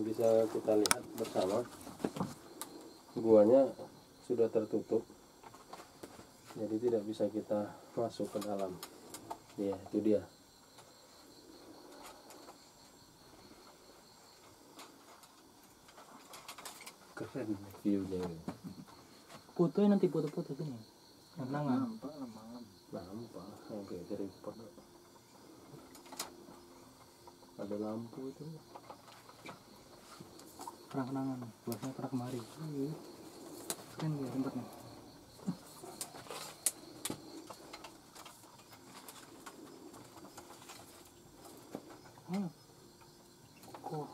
bisa kita lihat bersama, guanya sudah tertutup, jadi tidak bisa kita masuk ke dalam. Ya, itu dia. Keren view-nya. Fotonya nanti foto-foto sini. Kenangan. Nampak, oke, dari report. Ada lampu itu. Kenangan. Buatnya pernah kemari. Keren ya tempatnya. Kok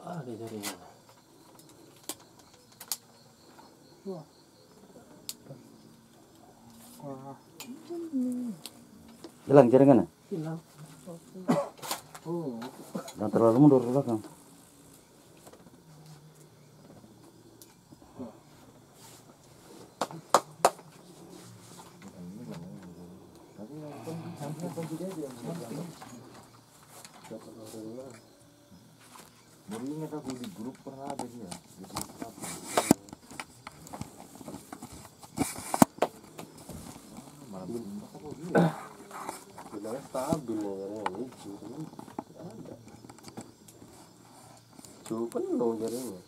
ada jaringan. wah. Wah, Hilang jaringannya? hilang. Oh, Jangan terlalu mundur ke belakang. Baru ingat aku di grup pernah ada dia. Di grup apa? Malah belum apa dia. Sebenarnya stabil ya ini, cuma tidak ada. Cuma penuh jaringan.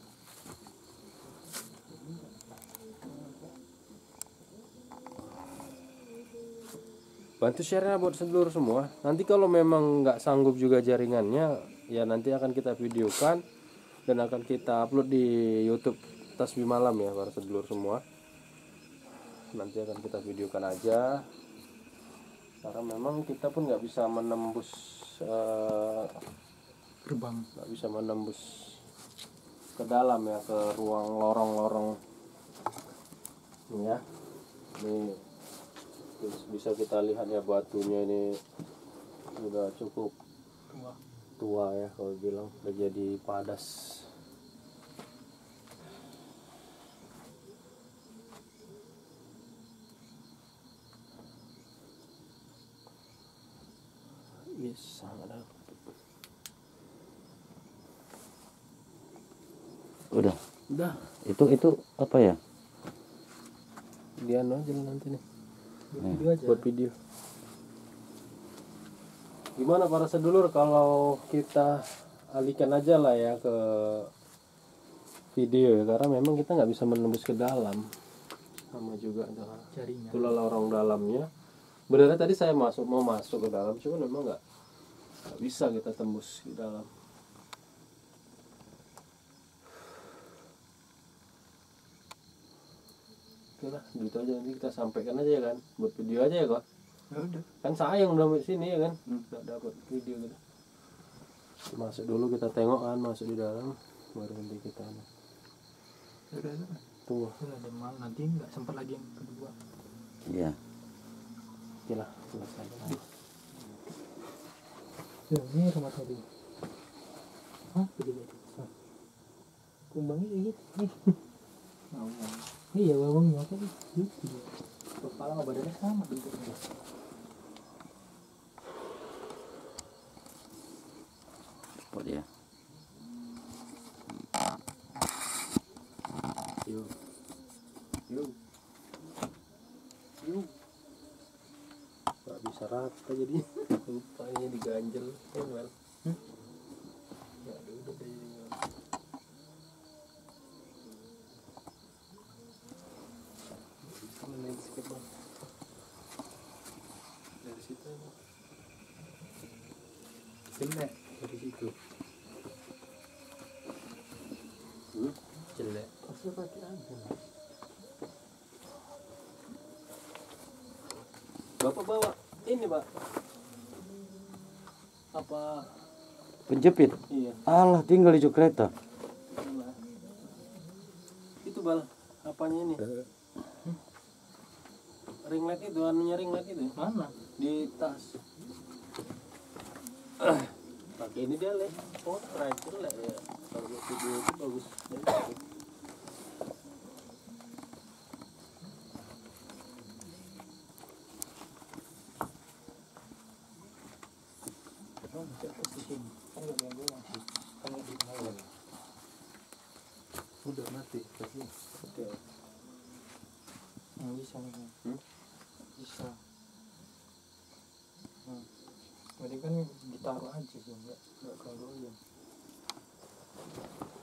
Bantu share-nya buat sedulur semua. Nanti kalau memang nggak sanggup juga jaringannya, ya nanti akan kita videokan dan akan kita upload di YouTube Tasbih Malam ya para sedulur semua. Nanti akan kita videokan aja. Karena memang kita pun nggak bisa menembus, gerbang. nggak bisa menembus ke dalam ya, ke ruang lorong-lorong. Ini ya, ini bisa kita lihat ya, batunya ini udah cukup tua ya, kalau bilang udah jadi padas. Yes, ada. Udah. Udah, Itu apa ya? dia aja nanti nih Video aja. buat video. Gimana para sedulur kalau kita alihkan aja lah ya ke video ya, karena memang kita nggak bisa menembus ke dalam, sama juga Jaringan. itulah lorong dalamnya. Benernya tadi saya mau masuk ke dalam, cuma memang nggak bisa kita tembus di dalam. Oke lah, gitu aja, nanti kita sampaikan aja ya kan, buat video aja ya kok. Ya udah. Kan sayang udah di sini ya kan, nggak dapat video gitu. Masuk dulu, kita tengok kan, masuk di dalam, baru nanti kita Ya udah. tunggu. Udah ada mal, nanti nggak sempat lagi yang kedua. Iya. Oke lah, selesai. Ya, ini rumah tadi. Hah? Begini. Kumbangnya kayak gitu. Iya, bawangnya apa sih? Kepala sama badannya sama bentuknya. Cepat ya. Yuk. Gak bisa rata jadi. Rupanya diganjel. Ya well. Ya udah deh. Landscape bang. Dari situ emang. Jelek dari situ. Jelek. Pasti pakai aja. Bapak bawa ini pak. Apa? Penjepit. Iya. Alah, tinggal di jok kereta. Itu bal. Apanya ini? Ring light itu, anunya ring light itu. Mana? Di tas. Pakai ini dia leh. Oh, striker lah ya. Kalau video itu bagus. kan di atas di sini kan nggak ganggu masih kan di bawah. Udah mati pasti. Oke. Nggak bisa nih. Bisa. Tadi kan ditaruh aja sih, nggak ganggu ya.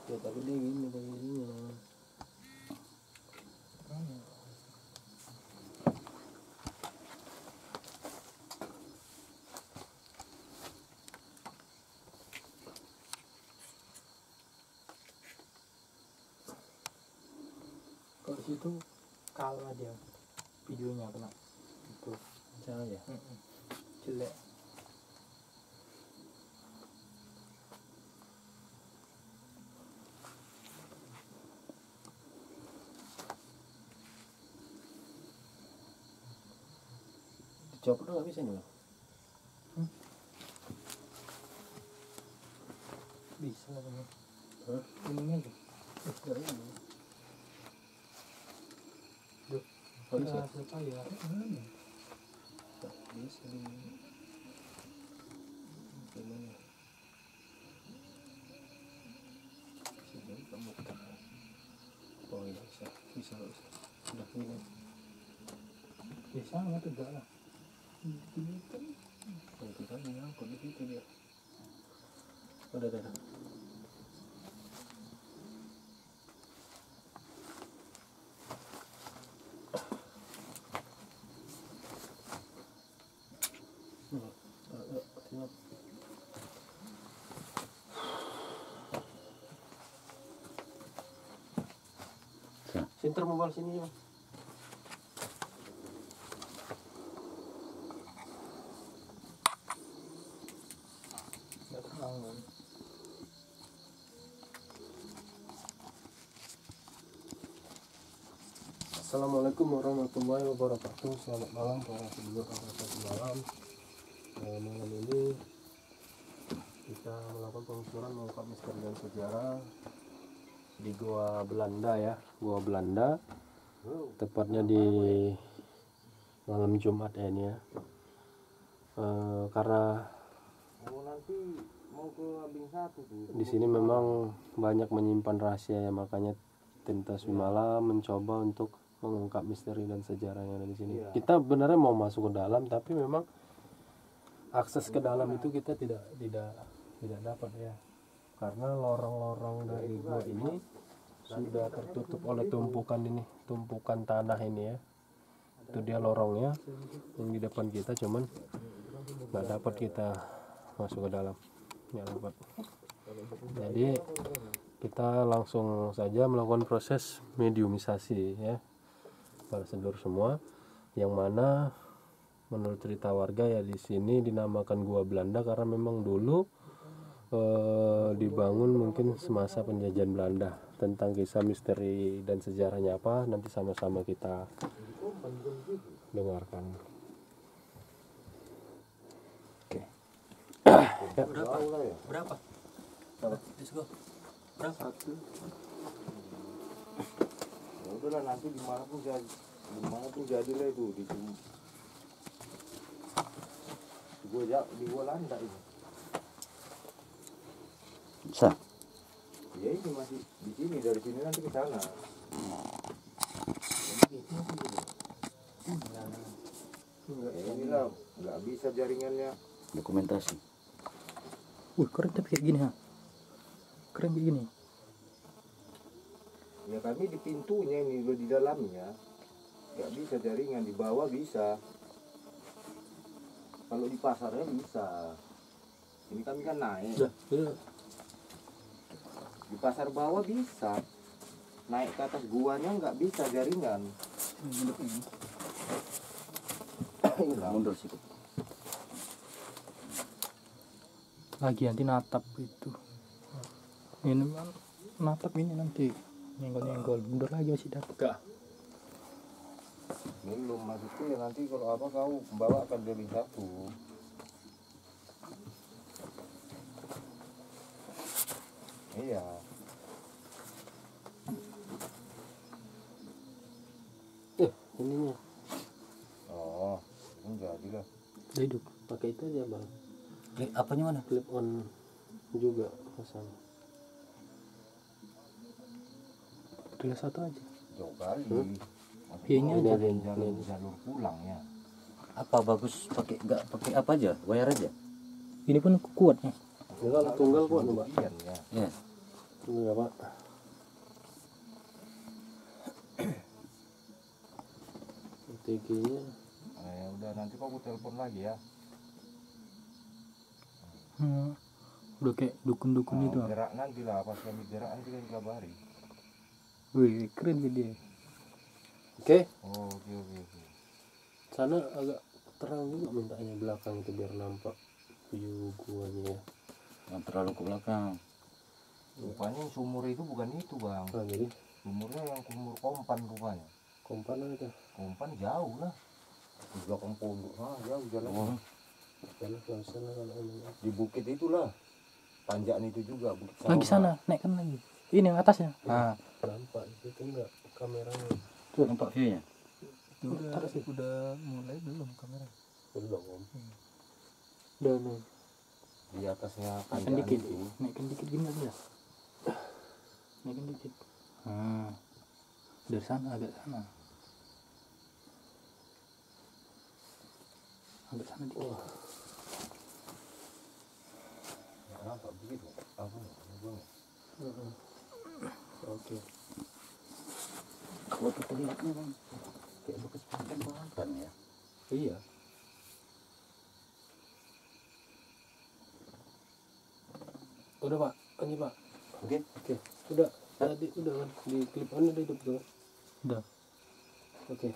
Ya tapi dia gini begini. Kalau situ kalah dia videonya kena itu Cahaya. jelek. Dicopot nggak bisa nih bang? Bisa lah ini. Hah? Ini aja. Nggak ini. Oh, bisa. Siapa ya? Nggak bisa nih. Gimana? Bisa kamu tekan. Oh iya bisa. Bisa. Udah ini. Bisa nggak tegak lah. Nanti kan nyangkut di situ dia. Udah. Sinter mobile sini bang. Nggak terang kan. Assalamualaikum warahmatullahi wabarakatuh. Selamat malam para sedulur malam. Malam ini kita melakukan pengusuran mengungkap misteri dan sejarah di Goa Belanda ya, Goa Belanda. Tepatnya di malam Jumat ya ini ya. Karena nanti mau ke Abing satu tuh. di sini memang banyak menyimpan rahasia ya, makanya tim Tasbih Malam mencoba untuk mengungkap misteri dan sejarah yang ada di sini. Kita benar mau masuk ke dalam, tapi memang akses ke dalam itu kita tidak dapat ya, karena lorong-lorong dari gua ini sudah tertutup oleh tumpukan tanah ini ya. Itu dia lorongnya yang di depan kita, cuman nggak dapat kita masuk ke dalam, nggak dapat. Jadi kita langsung saja melakukan proses mediumisasi ya para sedulur semua, yang mana menurut cerita warga ya di sini dinamakan Gua Belanda karena memang dulu dibangun mungkin semasa penjajahan Belanda. Tentang kisah misteri dan sejarahnya apa nanti sama-sama kita dengarkan. Oke. Ya. Berapa? Let's go. Berapa? Ya udahlah, nanti dimana pun jadi lah itu di gua Landa ini. Bisa. Ya ini masih di sini, dari sini nanti ke sana. Ya inilah nggak bisa jaringannya. Dokumentasi. Keren tapi kayak gini ha. Keren kayak gini. Ya kami di pintunya ini, lo di dalamnya nggak bisa jaringan, di bawah bisa. Kalau di pasarnya bisa. Ini kami kan naik. Di pasar bawah bisa. Naik ke atas guanya nggak bisa jaringan. Mundur sedikit. Lagi nanti natap itu. Ini kan natap ini nanti nyenggol mundur lagi masih dapat. Enggak. Belum, maksudku ya nanti kalau apa kau bawa akan dari satu. Iya. Ininya Oh, enggak juga. Hidup. pakai itu aja bang. Apanya mana? Clip on juga pasang. Tinggal satu aja. Jauh kali. Iya, ini aja. Jalur pulang ya. Apa bagus pakai nggak pakai apa aja? Wire aja. Ini pun kuat nih. Ya kalau tunggal kuat nih, Pak. Iya ya. Ya. Tunggal ya, Pak. OTG-nya Ya udah nanti kok aku telepon lagi ya. Udah kayak dukun-dukun itu. Gerak nanti lah, pas kami gerak nanti kan kabari. Wih, keren nih dia. oke. Oh, oke. Sana agak terang juga mintanya belakang itu biar nampak view guanya ya. Yang terlalu ke belakang. Rupanya yang sumur itu bukan itu bang. Nah, jadi Sumurnya yang sumur Kompan rupanya. kompan aja. Kompan jauh lah. Di belakang pondok. Jauh jalan. Oh, Jalan ke sana kalau emang. Di bukit itulah. Tanjakan itu juga. Bukit Lagi Salma. sana, naikkan lagi. Ini yang atasnya. Nah, Nampak itu enggak kameranya. tuh nampak view-nya. udah mulai belum kamera? Belum om. Udah nih. Di atasnya Naikkan tanjakan dikit. itu. Naikkan dikit gini aja. Naikkan dikit. Dari sana agak sana. Agak sana dikit. Nampak begitu. Apa? Oke. Kalau kita lihatnya bang, kayak bekas tembakan ya. Iya. Udah Pak, ini Pak. Oke. Oke. Udah. Tadi udah kan di clip on udah hidup tuh. Udah. Oke.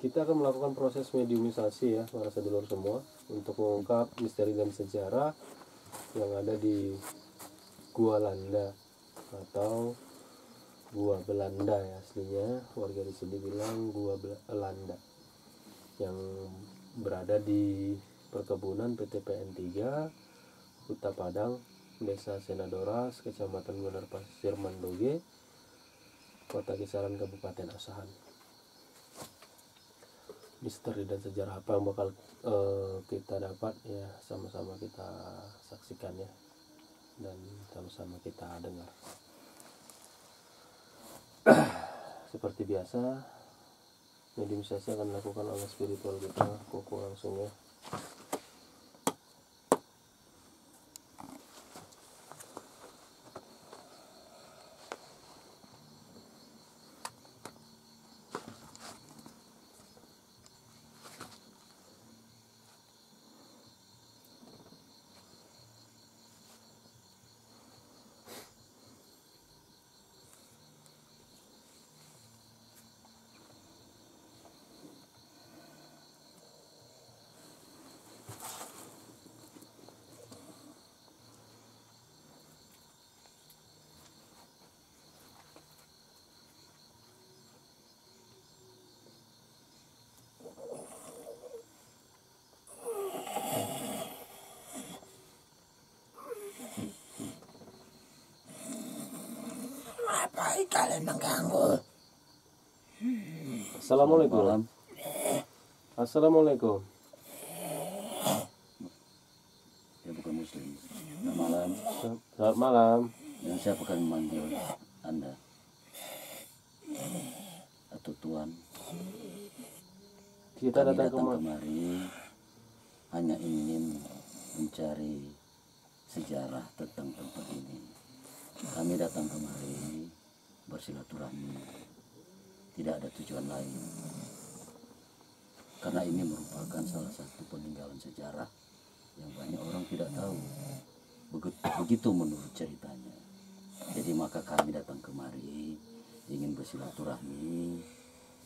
Kita akan melakukan proses mediumisasi ya para sedulur semua untuk mengungkap misteri dan sejarah yang ada di Gua Landa atau Gua Belanda ya aslinya, warga di sini bilang Gua Belanda, yang berada di perkebunan PT PN 3 Huta Padang, Desa Senadoras, Kecamatan Bener Pasir Mandoge, Kota Kisaran, Kabupaten Asahan. Misteri dan sejarah apa yang bakal kita dapat ya, sama-sama kita saksikan ya, dan sama-sama kita dengar. Seperti biasa, mediumisasi akan dilakukan oleh spiritual kita, Koko langsung ya. Kalian mengganggu. Assalamualaikum. Malam. Assalamualaikum. Ya bukan muslim. Selamat malam. Selamat malam. Dan siapa akan memanggil Anda? Atau Tuan? Kita Kami datang datang kemari. kemari hanya ingin mencari sejarah tentang tempat ini. Kami datang kemari bersilaturahmi, tidak ada tujuan lain, karena ini merupakan salah satu peninggalan sejarah yang banyak orang tidak tahu. Begitu menurut ceritanya. Jadi maka kami datang kemari ingin bersilaturahmi,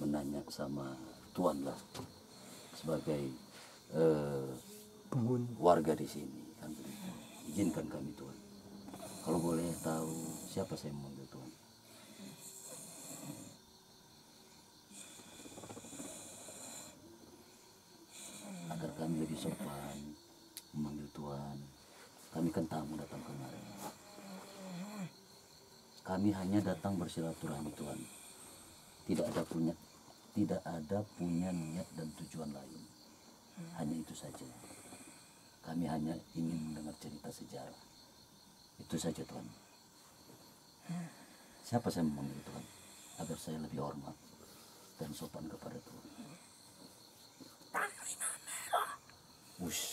menanya sama Tuan lah, sebagai Penghuni. warga di sini kan begitu. Izinkan kami Tuan, kalau boleh tahu siapa saya memanggil Tuan. Agar kami lebih sopan memanggil Tuan. Kami kan tamu datang kemari. Kami hanya datang bersilaturahmi Tuan. Tidak ada punya tidak ada punya niat dan tujuan lain. Hanya itu saja. Kami hanya ingin mendengar cerita sejarah. Itu saja Tuhan. Siapa saya memanggil Tuhan? Agar saya lebih hormat dan sopan kepada Tuhan. Panglima Merah. Wush.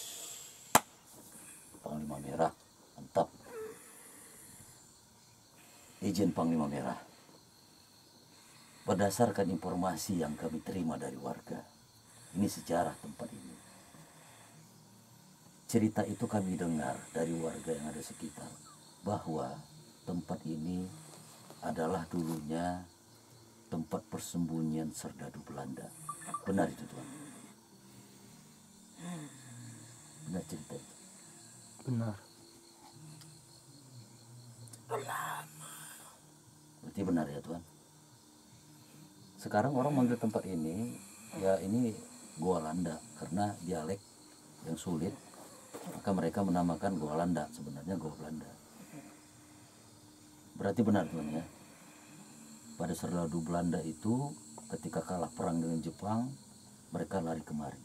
Panglima Merah. Mantap. Izin Panglima Merah. Berdasarkan informasi yang kami terima dari warga, ini sejarah tempat ini. Cerita itu kami dengar dari warga yang ada sekitar, bahwa tempat ini adalah dulunya tempat persembunyian serdadu Belanda. Benar itu Tuhan? Benar cerita itu? Benar. Berarti benar ya Tuhan? Sekarang orang manggil tempat ini, ya ini Goa Landa, karena dialek yang sulit, maka mereka menamakan Goa Landa, sebenarnya Goa Belanda. Berarti benar Tuhan ya? Pada serdadu Belanda itu, ketika kalah perang dengan Jepang, mereka lari kemari.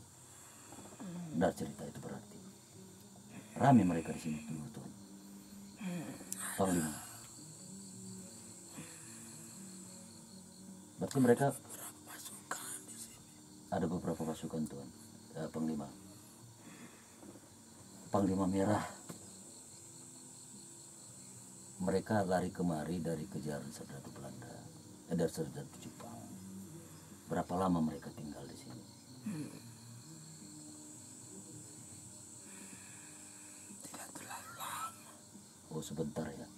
Benar cerita itu berarti. Ramai mereka di sini dulu Tuhan. Panglima. Berarti mereka ada beberapa pasukan Tuhan. Panglima. Panglima Merah. Mereka lari kemari dari kejaran serdadu Belanda, dari serdadu Jepang. Berapa lama mereka tinggal di sini? Tidak terlalu lama. Oh sebentar ya.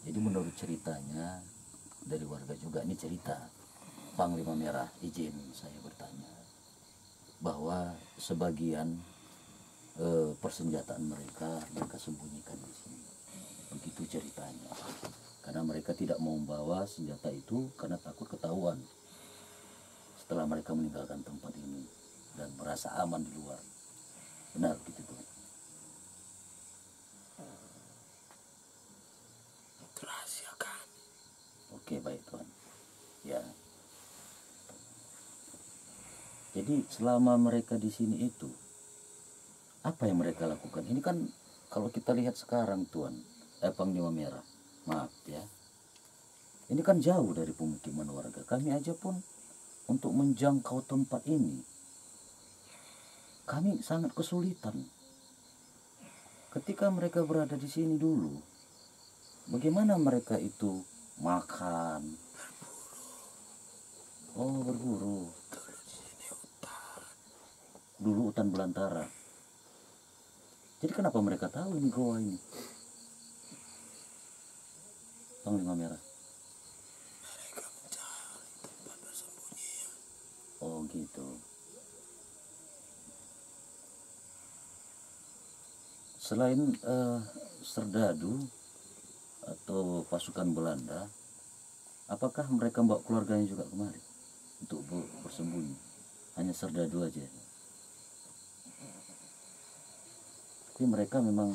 Jadi menurut ceritanya dari warga juga, ini cerita Panglima Merah, izin saya bertanya, bahwa sebagian persenjataan mereka sembunyikan di sini. Begitu ceritanya. Karena mereka tidak mau membawa senjata itu karena takut ketahuan setelah mereka meninggalkan tempat ini dan merasa aman di luar. Benar begitu Tuhan? Rahasia kami. Oke baik Tuhan. Ya. Jadi selama mereka di sini itu, apa yang mereka lakukan? Ini kan kalau kita lihat sekarang Tuhan, Panglima Merah, maaf ya, ini kan jauh dari pemukiman warga. Kami aja pun untuk menjangkau tempat ini, kami sangat kesulitan. Ketika mereka berada di sini dulu, bagaimana mereka itu makan? Oh berburu. Dulu hutan belantara. Jadi kenapa mereka tahu ini goa ini? Panglima Merah. Mereka mencari tempat bersembunyi. Oh gitu. Selain serdadu atau pasukan Belanda, apakah mereka bawa keluarganya juga kemari untuk bersembunyi? Hanya serdadu aja. Tapi mereka memang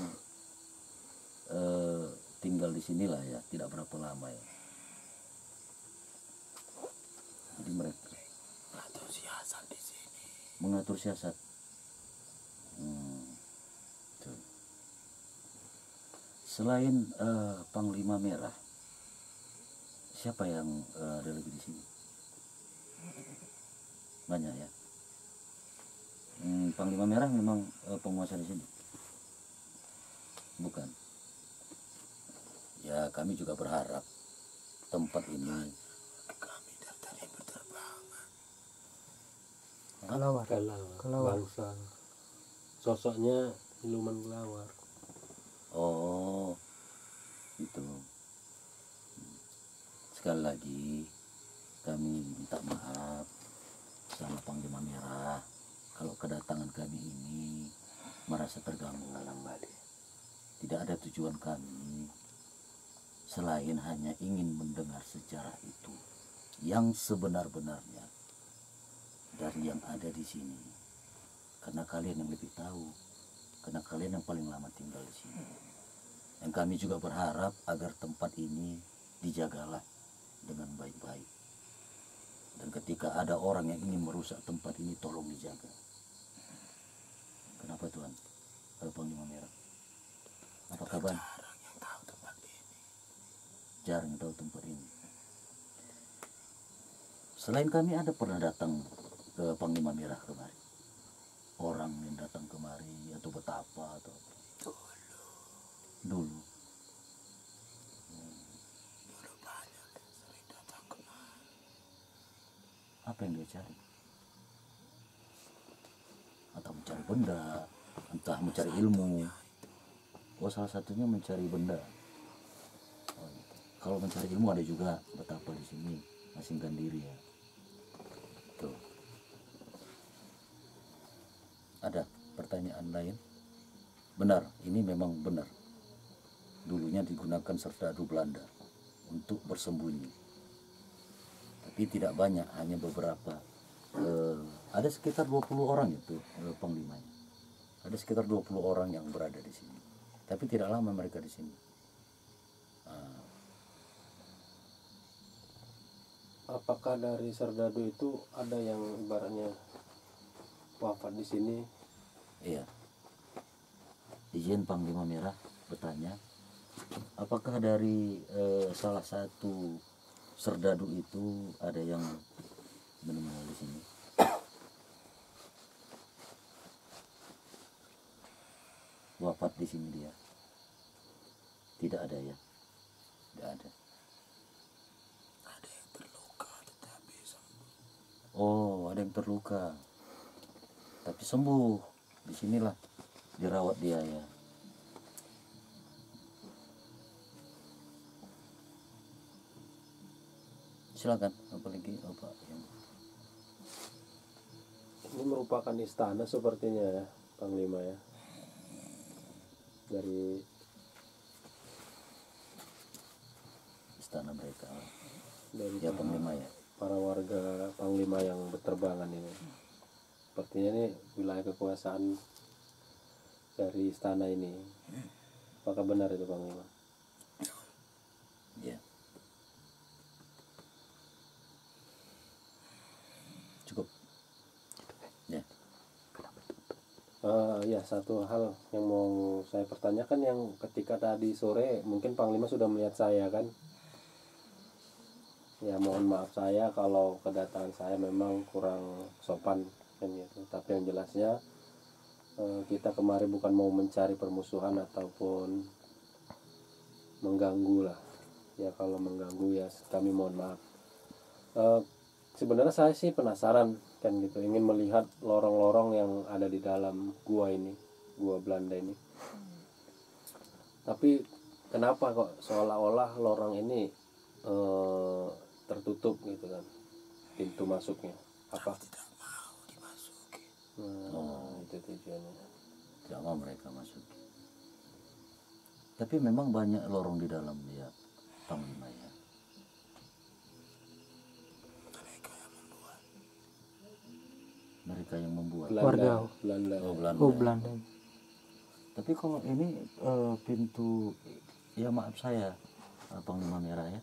tinggal di sinilah ya, tidak berapa lama ya. Jadi mereka mengatur siasat di sini. Mengatur siasat. Tuh. Selain Panglima Merah, siapa yang ada lagi di sini? Banyak ya. Panglima Merah memang penguasa di sini. Bukan. Ya kami juga berharap tempat ini. Kami dari berterbangan. Kelawar. Bangsa. Sosoknya siluman kelawar. Oh, itu. Sekali lagi kami minta maaf sama Panglima Merah kalau kedatangan kami ini merasa terganggu. Tidak ada tujuan kami selain hanya ingin mendengar sejarah itu yang sebenar-benarnya dari yang ada di sini. Karena kalian yang lebih tahu, karena kalian yang paling lama tinggal di sini. Yang kami juga berharap agar tempat ini dijagalah dengan baik-baik. Dan ketika ada orang yang ingin merusak tempat ini, tolong dijaga. Kenapa Tuhan? Kalau Panglima Merah, apa kabar? Jarang tahu tempat ini. Selain kami, ada pernah datang ke Panglima Merah kemari? Orang yang datang kemari atau betapa atau dulu. Apa yang dia cari? Atau mencari benda, entah mencari ilmu. Oh, salah satunya mencari benda. Oh, gitu. Kalau mencari ilmu ada juga betapa di sini, asingkan diri ya. Tuh. Ada pertanyaan lain? Benar, ini memang benar. Dulunya digunakan serdadu Belanda untuk bersembunyi. Tapi tidak banyak, hanya beberapa. Ada sekitar 20 orang itu panglimanya. Ada sekitar 20 orang yang berada di sini. Tapi tidak lama mereka di sini. Apakah dari serdadu itu ada yang ibaratnya wafat di sini? Iya. Izin Panglima Merah bertanya, apakah dari salah satu serdadu itu ada yang meninggal di sini? Wafat di sini dia? Tidak ada ya? Tidak ada. Ada yang terluka tetapi sembuh. Oh, ada yang terluka tapi sembuh. Disinilah dirawat dia ya. Silakan, apalagi apa yang Ini merupakan istana sepertinya ya, Panglima ya. Dari istana mereka dari ya, Panglima ya. para warga Panglima yang berterbangan ini. Sepertinya ini wilayah kekuasaan dari istana ini. Apakah benar itu Panglima? Ya. Cukup. Ya. Ya, satu hal yang mau saya pertanyakan, yang ketika tadi sore mungkin Panglima sudah melihat saya kan? Ya, mohon maaf saya kalau kedatangan saya memang kurang sopan kan gitu. Tapi yang jelasnya kita kemari bukan mau mencari permusuhan ataupun mengganggu lah. Ya kalau mengganggu ya kami mohon maaf. Sebenarnya saya sih penasaran kan gitu, ingin melihat lorong-lorong yang ada di dalam gua ini, gua Belanda ini. Tapi kenapa kok seolah-olah lorong ini tertutup gitu kan, pintu masuknya? Apa? Tidak mau dimasuki. Itu tujuannya. Tidak mau mereka masuk. Tapi memang banyak lorong di dalam ya, Panglima ya. Mereka yang membuat. Warga. Belanda. Oh, Belanda. Oh, Belanda. Tapi kalau ini pintu, ya maaf saya Panglima Merah ya,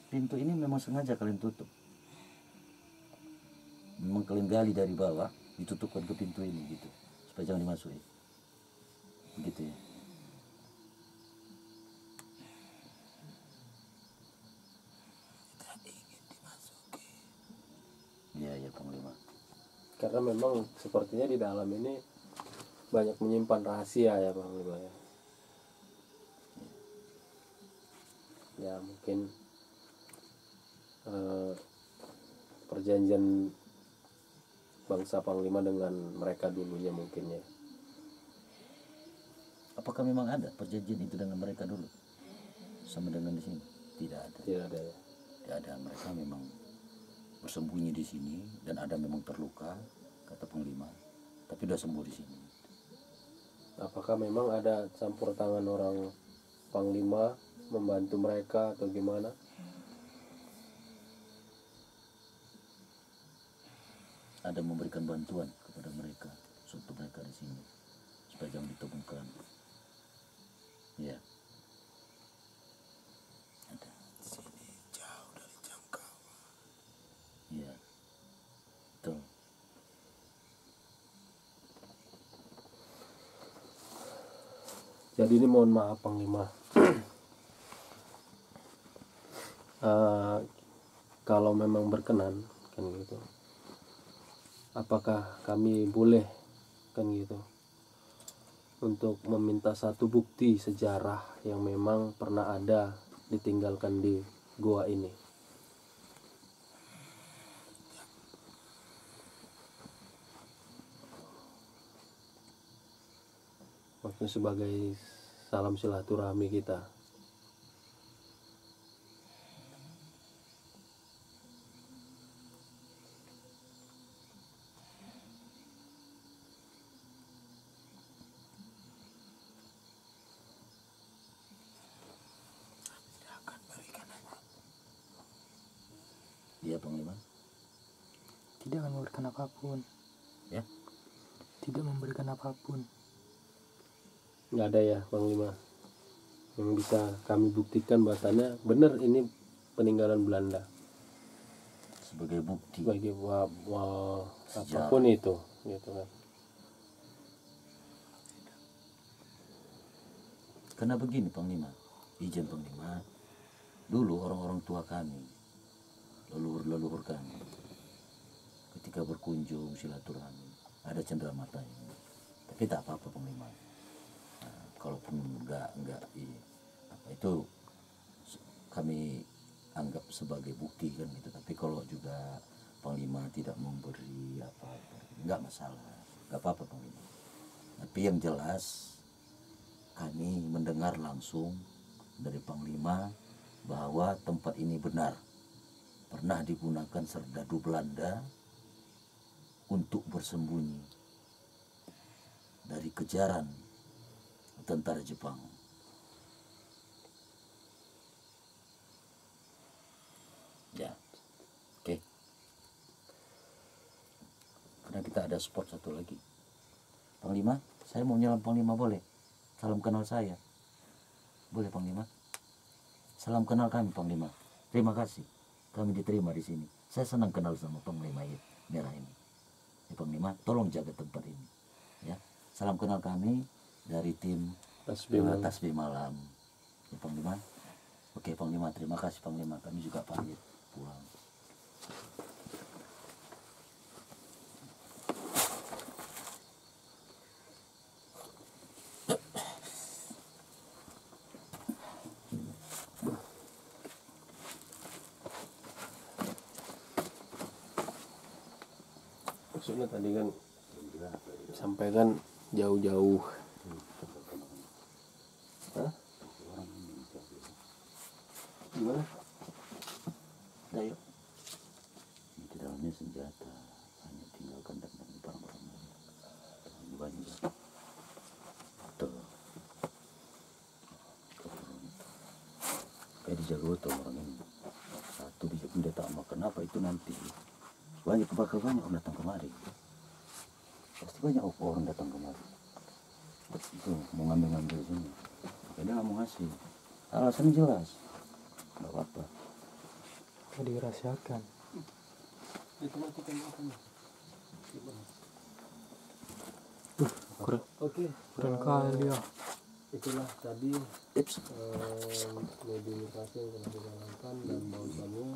pintu ini memang sengaja kalian tutup. Memang kalian gali dari bawah, ditutupkan ke pintu ini gitu, supaya jangan dimasuki. Begitu ya. Tidak ingin dimasuki. Iya ya Panglima. Karena memang sepertinya di dalam ini banyak menyimpan rahasia ya Panglima ya. Ya mungkin perjanjian bangsa Panglima dengan mereka dulunya mungkin ya. Apakah memang ada perjanjian itu dengan mereka dulu? Sama dengan di sini? Tidak ada. Tidak ada ya. Tidak ada. Mereka memang bersembunyi di sini dan ada memang terluka, kata Panglima. Tapi sudah sembuh di sini. Apakah memang ada campur tangan orang Panglima membantu mereka atau gimana? Ada memberikan bantuan kepada mereka untuk mereka di sini supaya jangan ditemukan. Ya. Jadi ini mohon maaf Panglima. Kalau memang berkenan kan gitu, apakah kami boleh kan gitu untuk meminta satu bukti sejarah yang memang pernah ada ditinggalkan di gua ini? Maksudnya sebagai salam silaturahmi kita. Tidak akan berikan apa. Iya Panglima. Tidak akan memberikan apapun. Ya. Tidak memberikan apapun. Nggak ada ya Panglima yang bisa kami buktikan bahwasannya benar ini peninggalan Belanda Sebagai bukti. sebagai Sejarah. apapun itu gitu kan. Karena begini Panglima, izin Panglima, dulu orang-orang tua kami, leluhur-leluhur kami, ketika berkunjung silaturahmi, ada cendera matanya, tapi tak apa-apa Panglima. Nah, kalaupun enggak apa itu kami anggap sebagai bukti kan gitu. Tapi kalau juga Panglima tidak memberi apa, enggak masalah, enggak apa-apa Panglima. Tapi yang jelas kami mendengar langsung dari Panglima bahwa tempat ini benar pernah digunakan serdadu Belanda untuk bersembunyi dari kejaran tentara Jepang. Ya, oke. Karena kita ada spot satu lagi. Panglima, saya mau nyelam Panglima boleh? Salam kenal saya. Boleh Panglima? Salam kenal kami Panglima. Terima kasih. Kami diterima di sini. Saya senang kenal sama Panglima merah ini. Ya Panglima, tolong jaga tempat ini. Ya. Salam kenal kami dari tim Tasbih Malam. Ya Panglima. Oke Panglima, terima kasih Panglima. Kami juga pamit pulang. Maksudnya tadi kan sampaikan jauh-jauh. Hah? Gimana? Ayo. Ini di dalamnya senjata. Hanya tinggalkan dan barang-barang. Ini banyak. Tuh. Kayak dijaga betul orang ini. Satu dia tak makan apa itu nanti. Banyak bakal banyak orang datang kemari. Pasti banyak orang datang kemari. Itu mau ngambil sini. Makanya dia nggak mau ngasih. Alasannya jelas. Nggak apa-apa. Tadi dirahasiakan. Itu matikan apa? Oke. Keren kali ya. Itulah tadi Tips. meditasi yang telah dijalankan dan bahwasannya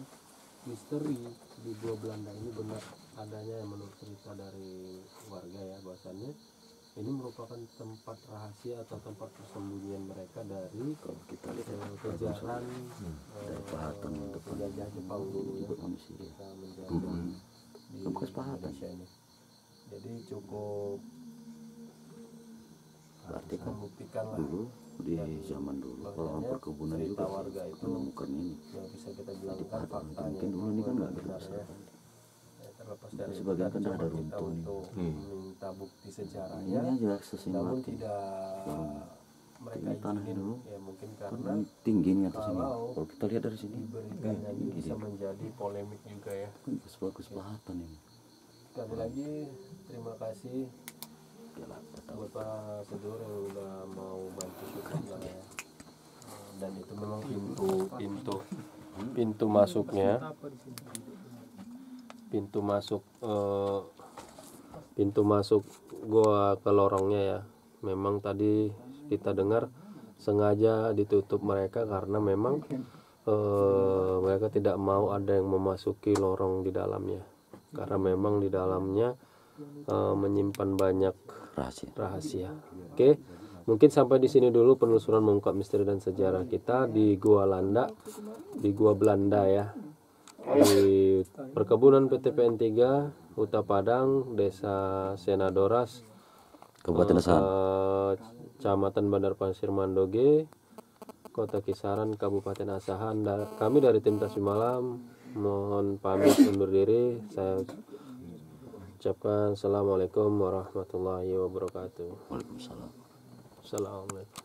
misteri di gua Belanda ini benar adanya yang menurut cerita dari warga ya, bahwasannya ini merupakan tempat rahasia atau tempat persembunyian mereka dari Kalau kita lihat kejaran dari pahatan untuk penjajah Jepang dulu ya, ikut manusia. bisa menjajah di Bekas pahatan. Indonesia ini. Jadi cukup Berarti bisa kan membuktikan lah dulu di zaman dulu orang bahwasanya perkebunan cerita juga warga itu menemukan ini. yang bisa kita Jadi bilangkan pahatan faktanya mungkin dulu ini kan nggak ada benarnya masalah. ya, terlepas dari itu Sebagian kan coba ada kita rumpun. untuk minta bukti Ini sejarahnya, aja akses ini namun mati. tidak mereka Ini tanah izinin dulu. ya mungkin Kan karena ini tinggi nih atas ini. kalau Kalau kita lihat dari sini, diberikannya ini ini bisa dia. menjadi polemik juga ya. Kan bagus pahatan ini. Sekali lagi terima kasih Oke lah, kita tahu. buat para sedulur yang udah mau bantu support lah ya. Dan itu memang pintu masuknya, pintu masuk gua ke lorongnya ya. Memang tadi kita dengar sengaja ditutup mereka karena memang mereka tidak mau ada yang memasuki lorong di dalamnya, karena memang di dalamnya menyimpan banyak rahasia. Oke, mungkin sampai di sini dulu penelusuran mengungkap misteri dan sejarah kita di Gua Belanda ya, di perkebunan PTPN 3 Huta Padang, Desa Senadoras, Kabupaten Asahan, Kecamatan Bandar Pasir Mandoge, Kota Kisaran, Kabupaten Asahan. Kami dari tim Tasbih Malam mohon pamit undur diri. Saya ucapkan assalamualaikum warahmatullahi wabarakatuh. Waalaikumsalam. Assalamualaikum.